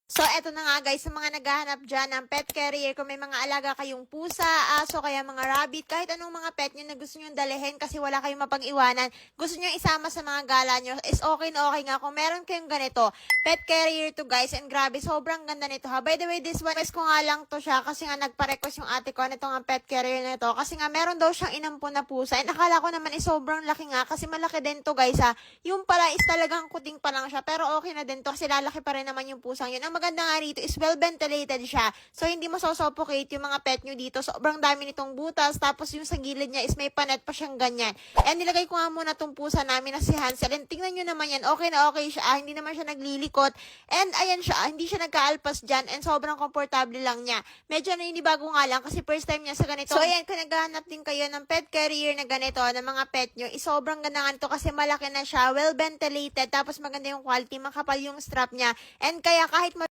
So, eto na nga guys, sa mga naghahanap dyan ng pet carrier, kung may mga alaga kayong pusa, aso, kaya mga rabbit, kahit anong mga pet nyo na gusto nyo dalhin kasi wala kayong mapag-iwanan, gusto nyo isama sa mga gala nyo, is okay na okay nga kung meron kayong ganito, pet carrier to guys, and grabe, sobrang ganda nito ha. By the way, this one, ko nga lang to siya kasi nga nagpa-request yung ate ko nito nga pet carrier na ito, kasi nga meron daw siyang inampun na pusa, and akala ko naman is sobrang laki nga, kasi malaki din to guys ha. Yung pala is talagang kuting pa lang siya, pero okay na din to kasi lalaki pa rin naman yung pusang yun. Ang maganda nga rito is well ventilated siya. So, hindi mo suffocate yung mga pet nyo dito. Sobrang dami nitong butas. Tapos, yung sa gilid niya is may panet pa siyang ganyan. And nilagay ko nga muna tong pusa namin na si Hansel. And tingnan nyo naman yan. Okay na okay siya. Hindi naman siya naglilikot. And ayan siya. Hindi siya nagkaalpas dyan. And sobrang komportable lang niya. Medyo naninibago nga lang kasi first time niya sa ganito. So, ayan. Kung naghahanap din kayo ng pet carrier na ganito, ng mga pet nyo, is sobrang ganda nga nito kasi malaki na siya. Well ventilated. Tapos, maganda yung quality. Makapal yung strap niya. And kaya kahit